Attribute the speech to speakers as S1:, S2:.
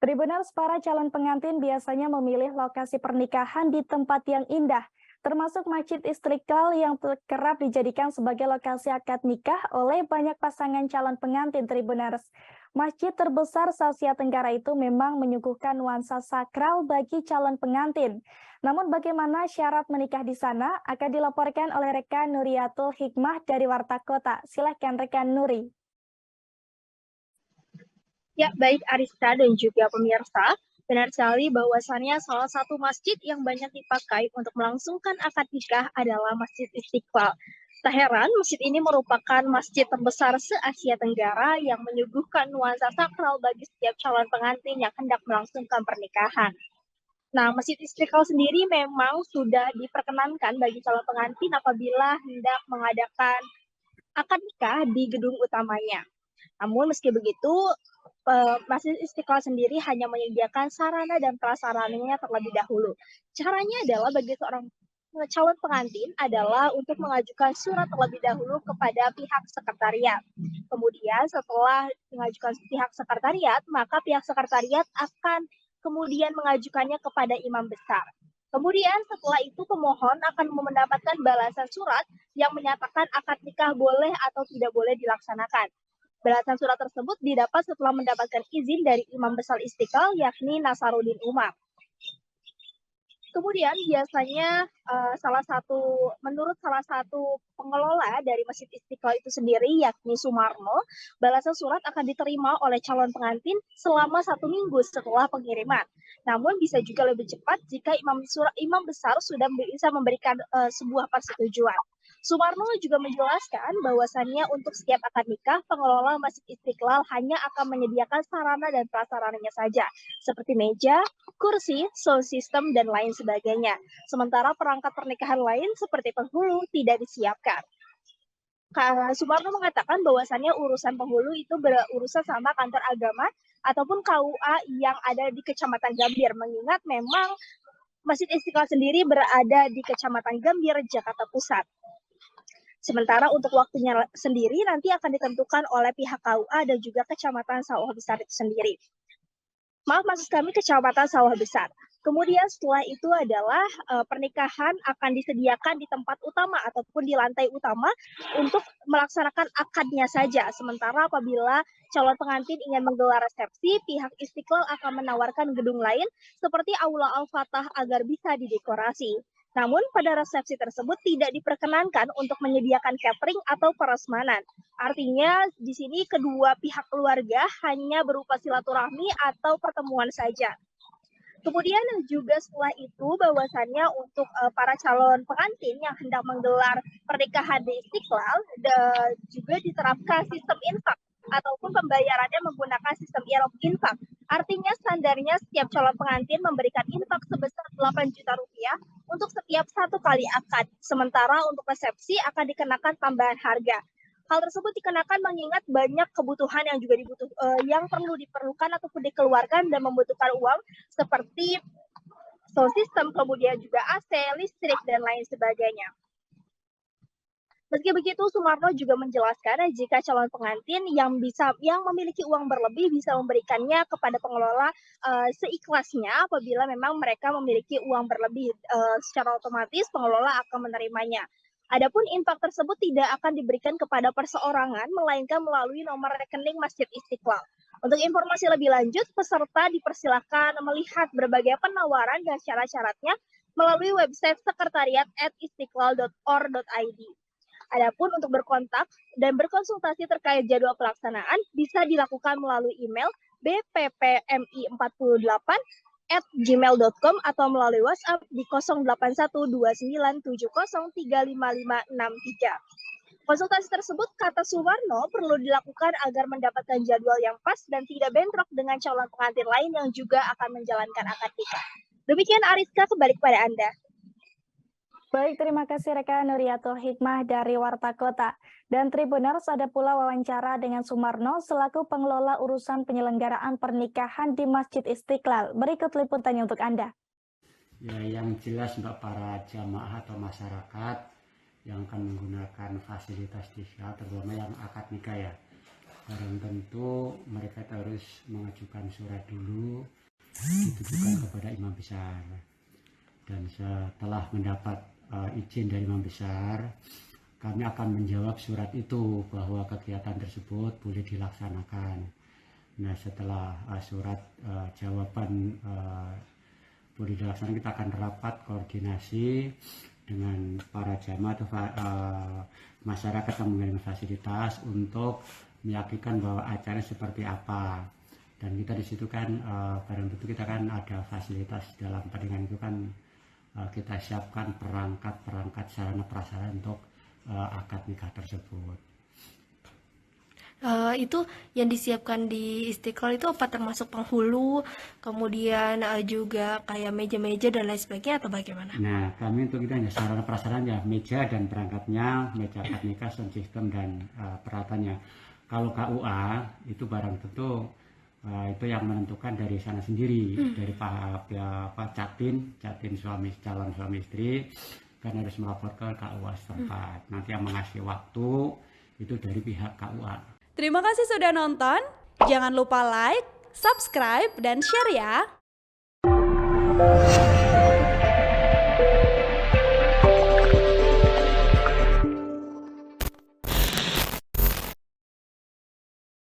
S1: Tribuners, para calon pengantin biasanya memilih lokasi pernikahan di tempat yang indah, termasuk Masjid Istiqlal yang kerap dijadikan sebagai lokasi akad nikah oleh banyak pasangan calon pengantin Tribuners. Masjid terbesar se-Asia Tenggara itu memang menyuguhkan nuansa sakral bagi calon pengantin. Namun bagaimana syarat menikah di sana akan dilaporkan oleh rekan Nuriatul Hikmah dari Warta Kota. Silahkan rekan Nuri.
S2: Ya, baik Arista dan juga pemirsa, benar sekali bahwasannya salah satu masjid yang banyak dipakai untuk melangsungkan akad nikah adalah Masjid Istiqlal. Tak heran, masjid ini merupakan masjid terbesar se-Asia Tenggara yang menyuguhkan nuansa sakral bagi setiap calon pengantin yang hendak melangsungkan pernikahan. Nah, Masjid Istiqlal sendiri memang sudah diperkenankan bagi calon pengantin apabila hendak mengadakan akad nikah di gedung utamanya. Namun meski begitu, Masjid Istiqlal sendiri hanya menyediakan sarana dan prasarananya terlebih dahulu. Caranya adalah bagi seorang calon pengantin adalah untuk mengajukan surat terlebih dahulu kepada pihak sekretariat. Kemudian setelah mengajukan pihak sekretariat, maka pihak sekretariat akan kemudian mengajukannya kepada imam besar. Kemudian setelah itu pemohon akan mendapatkan balasan surat yang menyatakan akad nikah boleh atau tidak boleh dilaksanakan. Balasan surat tersebut didapat setelah mendapatkan izin dari Imam Besar Istiqlal yakni Nasaruddin Umar. Kemudian biasanya menurut salah satu pengelola dari Masjid Istiqlal itu sendiri yakni Sumarno, balasan surat akan diterima oleh calon pengantin selama 1 minggu setelah pengiriman. Namun bisa juga lebih cepat jika imam besar sudah bisa memberikan sebuah persetujuan. Sumarno juga menjelaskan bahwasannya untuk setiap akad nikah, pengelola Masjid Istiqlal hanya akan menyediakan sarana dan prasarananya saja, seperti meja, kursi, sound system, dan lain sebagainya. Sementara perangkat pernikahan lain seperti penghulu tidak disiapkan. Kak Sumarno mengatakan bahwasannya urusan penghulu itu berurusan sama kantor agama ataupun KUA yang ada di Kecamatan Gambir, mengingat memang Masjid Istiqlal sendiri berada di Kecamatan Gambir, Jakarta Pusat. Sementara untuk waktunya sendiri nanti akan ditentukan oleh pihak KUA dan juga Kecamatan Sawah Besar itu sendiri. Maaf, maksud kami Kecamatan Sawah Besar. Kemudian setelah itu adalah pernikahan akan disediakan di tempat utama ataupun di lantai utama untuk melaksanakan akadnya saja. Sementara apabila calon pengantin ingin menggelar resepsi, pihak Istiqlal akan menawarkan gedung lain seperti Aula Al-Fatah agar bisa didekorasi. Namun pada resepsi tersebut tidak diperkenankan untuk menyediakan catering atau prasmanan. Artinya di sini kedua pihak keluarga hanya berupa silaturahmi atau pertemuan saja. Kemudian juga setelah itu bahwasannya untuk para calon pengantin yang hendak menggelar pernikahan di Istiqlal juga diterapkan sistem infak ataupun pembayarannya menggunakan sistem infak. Artinya standarnya setiap calon pengantin memberikan infak sebesar 8 juta rupiah untuk setiap 1 kali akad. Sementara untuk resepsi akan dikenakan tambahan harga. Hal tersebut dikenakan mengingat banyak kebutuhan yang juga yang perlu diperlukan ataupun dikeluarkan dan membutuhkan uang seperti sound system, kemudian juga AC, listrik, dan lain sebagainya. Meski begitu, Sumarno juga menjelaskan jika calon pengantin yang memiliki uang berlebih bisa memberikannya kepada pengelola seikhlasnya apabila memang mereka memiliki uang berlebih. Secara otomatis pengelola akan menerimanya. Adapun infak tersebut tidak akan diberikan kepada perseorangan, melainkan melalui nomor rekening Masjid Istiqlal. Untuk informasi lebih lanjut, peserta dipersilakan melihat berbagai penawaran dan syarat-syaratnya melalui website sekretariat@istiqlal.or.id. Adapun untuk berkontak dan berkonsultasi terkait jadwal pelaksanaan bisa dilakukan melalui email bppmi48@gmail.com atau melalui WhatsApp di 081297035563. Konsultasi tersebut, kata Suwarno, perlu dilakukan agar mendapatkan jadwal yang pas dan tidak bentrok dengan calon pengantin lain yang juga akan menjalankan akad nikah. Demikian Ariska, kembali kepada Anda.
S1: Baik, terima kasih rekan Nuriatul Hikmah dari Warta Kota. Dan Tribuners, ada pula wawancara dengan Sumarno selaku pengelola urusan penyelenggaraan pernikahan di Masjid Istiqlal. Berikut liputannya untuk Anda.
S3: Ya, yang jelas untuk para jamaah atau masyarakat yang akan menggunakan fasilitas di sini, terutama yang akad nikah ya. barang tentu mereka harus mengajukan surat dulu ditujukan kepada imam besar, dan setelah mendapat izin dari imam besar, kami akan menjawab surat itu bahwa kegiatan tersebut boleh dilaksanakan. Nah, setelah surat jawaban boleh dilaksanakan, kita akan rapat koordinasi dengan para jamaah atau masyarakat yang memiliki fasilitas untuk meyakinkan bahwa acara seperti apa. Dan kita di situ kan barang tentu kita kan ada fasilitas dalam pernikahan itu kan, kita siapkan perangkat sarana prasarana untuk akad nikah tersebut.
S4: Itu yang disiapkan di Istiqlal itu apa termasuk penghulu, kemudian juga kayak meja-meja dan lain sebagainya, atau bagaimana?
S3: Nah, kami untuk kita hanya sarana prasarana, meja dan perangkatnya, meja akad nikah, sound system dan peralatannya. Kalau KUA itu barang tentu itu yang menentukan dari sana sendiri, dari Catin calon suami istri kan harus melapor ke KUA setempat. Nanti yang mengasih waktu itu dari pihak KUA.
S5: Terima kasih sudah nonton. Jangan lupa like, subscribe, dan share ya.